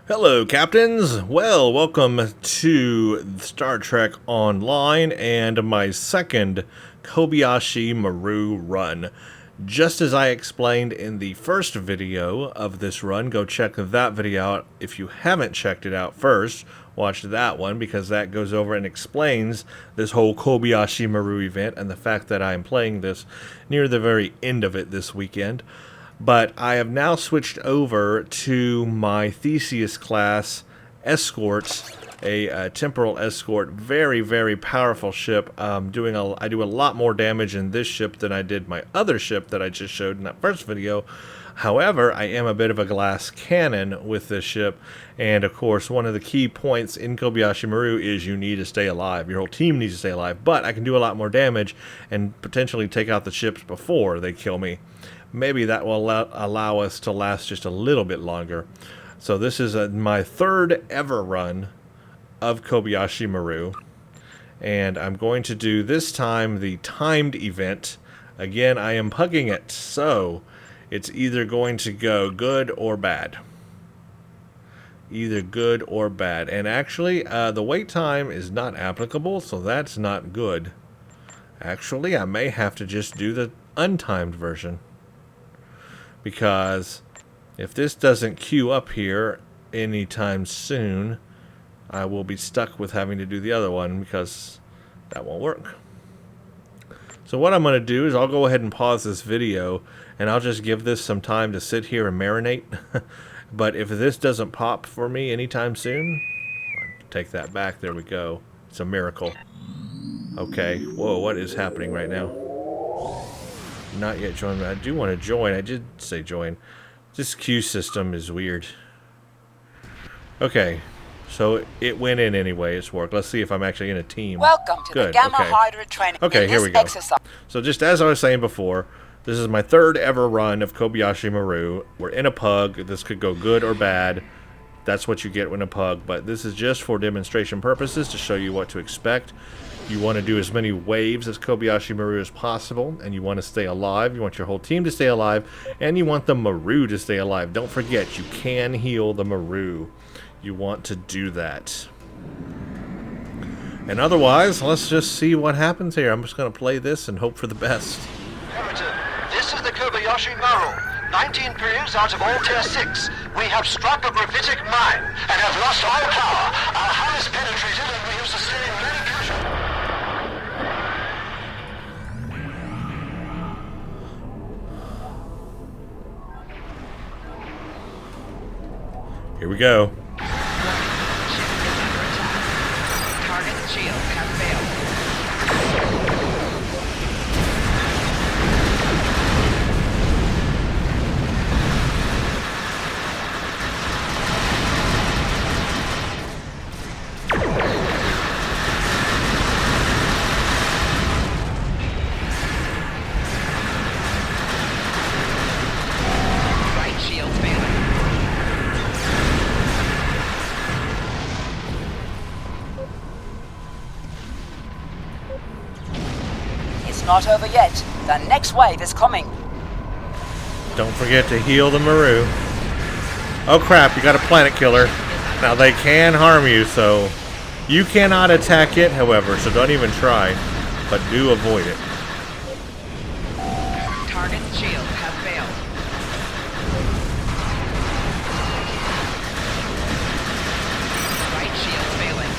Hello, Captains! Well, welcome to Star Trek Online and my second Kobayashi Maru run. Just as I explained in the first video of this run, go check that video out. If you haven't checked it out first, watch that one because that goes over and explains this whole Kobayashi Maru event and the fact that I'm playing this near the very end of it this weekend. But I have now switched over to my Theseus class Escort, a temporal escort, very, very powerful ship. I do a lot more damage in this ship than I did my other ship that I just showed in that first video. However, I am a bit of a glass cannon with this ship, and of course one of the key points in Kobayashi Maru is you need to stay alive. Your whole team needs to stay alive, but I can do a lot more damage and potentially take out the ships before they kill me. Maybe that will allow us to last just a little bit longer. So this is my third ever run of Kobayashi Maru, and I'm going to do this time the timed event. Again, I am pugging it, so it's either going to go good or bad. Either good or bad. And actually, the wait time is not applicable, so that's not good. Actually, I may have to just do the untimed version, because if this doesn't queue up here anytime soon, I will be stuck with having to do the other one because that won't work. So what I'm going to do is I'll go ahead and pause this video and I'll just give this some time to sit here and marinate. But if this doesn't pop for me anytime soon, I'll take that back. There we go. It's a miracle. Okay. Whoa, what is happening right now? Not yet joined. I do want to join. I did say join. This queue system is weird. Okay. So it went in anyway. It's worked. Let's see if I'm actually in a team. Welcome to the Gamma Hydra training. Okay, here we go. So just as I was saying before, this is my third ever run of Kobayashi Maru. We're in a pug. This could go good or bad. That's what you get when a pug. But this is just for demonstration purposes to show you what to expect. You want to do as many waves as Kobayashi Maru as possible, and you want to stay alive. You want your whole team to stay alive, and you want the Maru to stay alive. Don't forget, you can heal the Maru. You want to do that. And otherwise, let's just see what happens here. I'm just going to play this and hope for the best. This is the Kobayashi Maru. 19 periods out of all Tier 6. We have struck a gravitic mine and have lost all power. Our hull is penetrated and we have sustained many casualties. Here we go. Target shields have failed. Right shield failing. It's not over yet. The next wave is coming. Don't forget to heal the Maru. Oh crap, you got a planet killer. Now they can harm you, so you cannot attack it, however, so don't even try. But do avoid it. Target shields have failed. Right shield failing.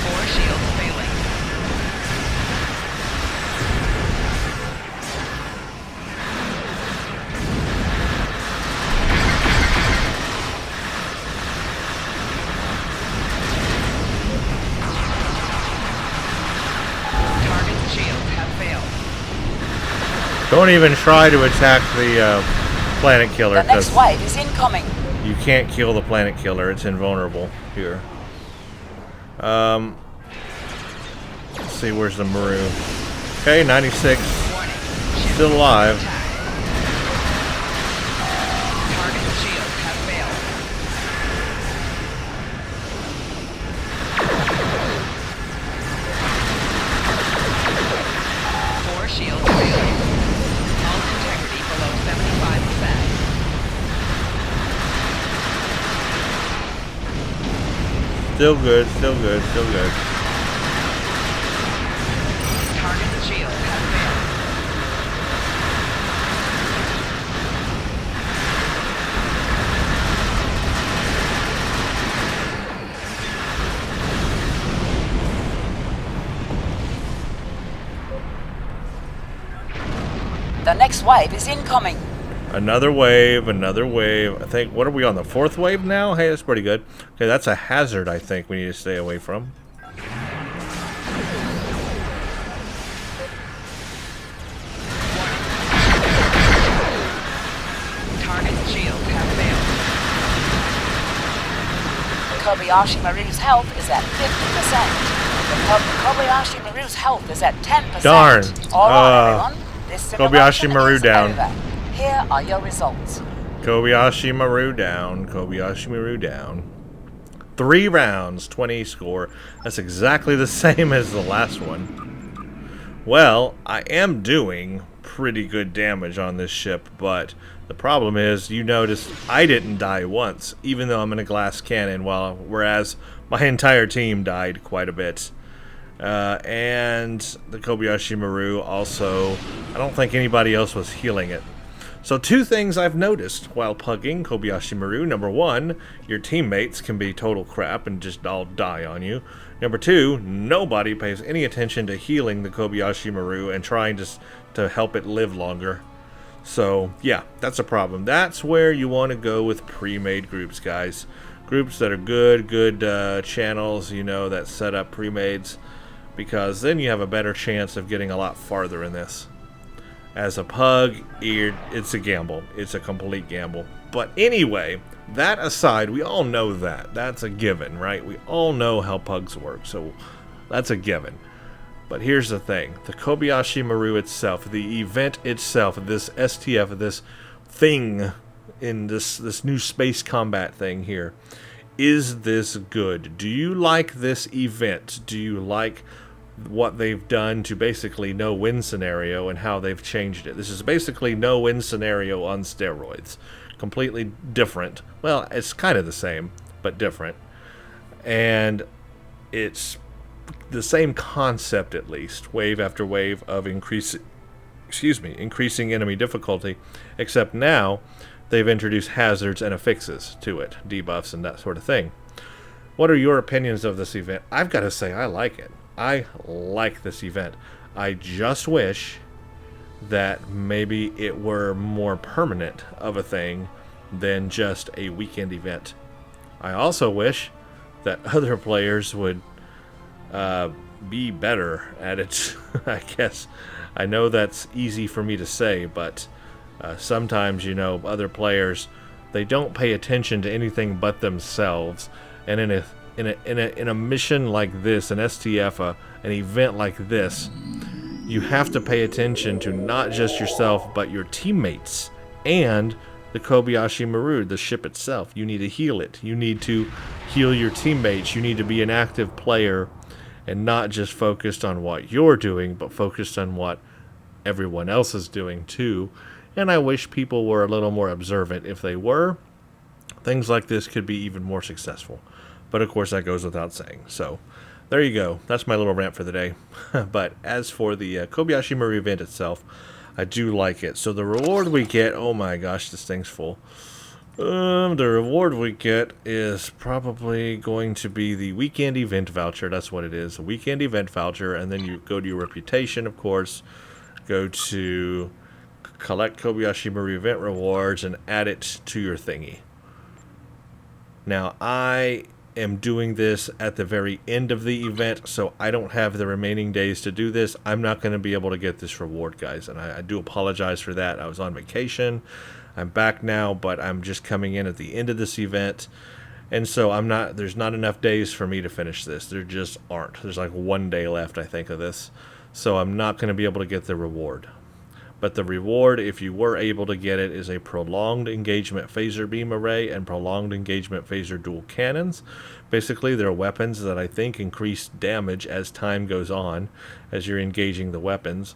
Four shields failing. Target shields have failed. Don't even try to attack the planet killer, The next because wave is incoming. you can't kill the planet killer. It's invulnerable here. Let's see, where's the Maru? Okay, 96. Warning. Still alive. Still good, still good, still good. Target shield has failed. The next wave is incoming. Another wave, another wave. I think, what are we on, the 4th wave now? Hey, that's pretty good. Okay, that's a hazard I think we need to stay away from. Target shield has failed. Kobayashi Maru's health is at 50%. Kobayashi Maru's health is at 10%. Darn. Alright, everyone. This Kobayashi simulation Maru is down. over. Here are your results. Kobayashi Maru down. Kobayashi Maru down. 3 rounds, 20 score. That's exactly the same as the last one. Well, I am doing pretty good damage on this ship, but the problem is, you notice I didn't die once, even though I'm in a glass cannon, whereas my entire team died quite a bit. And the Kobayashi Maru also, I don't think anybody else was healing it. So 2 things I've noticed while pugging Kobayashi Maru. Number 1, your teammates can be total crap and just all die on you. Number 2, nobody pays any attention to healing the Kobayashi Maru and trying to help it live longer. So yeah, that's a problem. That's where you want to go with pre-made groups, guys. Groups that are good channels, you know, that set up pre-mades, because then you have a better chance of getting a lot farther in this. As a pug, it's a gamble. It's a complete gamble. But anyway, that aside, we all know that. That's a given, right? We all know how pugs work, so that's a given. But here's the thing. The Kobayashi Maru itself, the event itself, this STF, this thing in this new space combat thing here, is this good? Do you like this event? Do you like what they've done to basically no-win scenario and how they've changed it? This is basically no-win scenario on steroids. Completely different. Well, it's kind of the same, but different. And it's the same concept, at least. Wave after wave of increasing enemy difficulty, except now they've introduced hazards and affixes to it, debuffs and that sort of thing. What are your opinions of this event? I've got to say, I like it. I like this event. I just wish that maybe it were more permanent of a thing than just a weekend event. I also wish that other players would be better at it. I guess I know that's easy for me to say, but sometimes, you know, other players, they don't pay attention to anything but themselves. And in a mission like this, an STF, an event like this, you have to pay attention to not just yourself, but your teammates and the Kobayashi Maru, the ship itself. You need to heal it. You need to heal your teammates. You need to be an active player and not just focused on what you're doing, but focused on what everyone else is doing too. And I wish people were a little more observant. If they were, things like this could be even more successful. But of course, that goes without saying. So there you go. That's my little rant for the day. But as for the Kobayashi Maru event itself, I do like it. So the reward we get, oh my gosh, this thing's full. The reward we get is probably going to be the weekend event voucher. That's what it is, a weekend event voucher. And then you go to your reputation, of course, go to collect Kobayashi Maru event rewards and add it to your thingy. Now, I am doing this at the very end of the event, so I don't have the remaining days to do this. I'm not going to be able to get this reward, guys, and I do apologize for that. I was on vacation. I'm back now, but I'm just coming in at the end of this event, and so there's not enough days for me to finish this. There just aren't. There's like 1 day left, I think, of this, so I'm not going to be able to get the reward. But the reward, if you were able to get it, is a prolonged engagement phaser beam array and prolonged engagement phaser dual cannons. Basically, they're weapons that I think increase damage as time goes on, as you're engaging the weapons.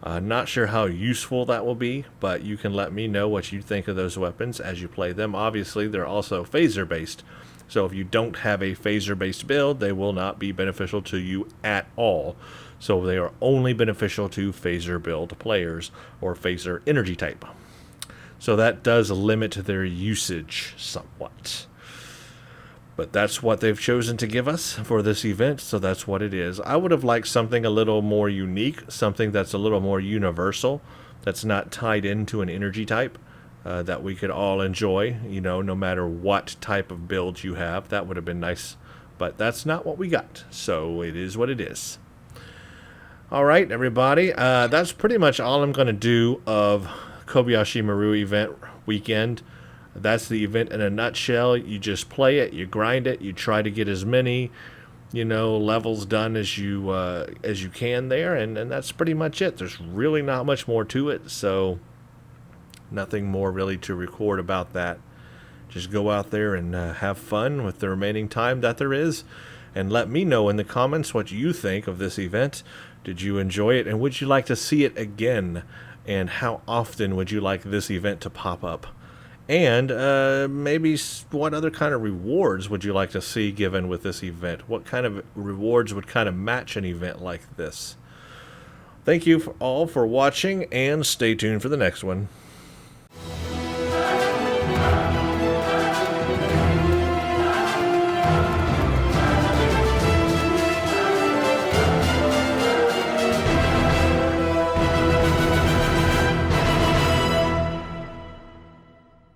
Not sure how useful that will be, but you can let me know what you think of those weapons as you play them. Obviously, they're also phaser-based, So if you don't have a phaser-based build, they will not be beneficial to you at all. So they are only beneficial to phaser build players or phaser energy type. So that does limit their usage somewhat. But that's what they've chosen to give us for this event, so that's what it is. I would have liked something a little more unique, something that's a little more universal, that's not tied into an energy type, that we could all enjoy, you know, no matter what type of build you have. That would have been nice, but that's not what we got, so it is what it is. All right, everybody, that's pretty much all I'm going to do of Kobayashi Maru event weekend. That's the event in a nutshell. You just play it, you grind it, you try to get as many, you know, levels done as you can there, and that's pretty much it. There's really not much more to it, so nothing more really to record about that. Just go out there and have fun with the remaining time that there is, and let me know in the comments what you think of this event. Did you enjoy it, and would you like to see it again? And how often would you like this event to pop up? And maybe what other kind of rewards would you like to see given with this event? What kind of rewards would kind of match an event like this? Thank you all for watching, and stay tuned for the next one.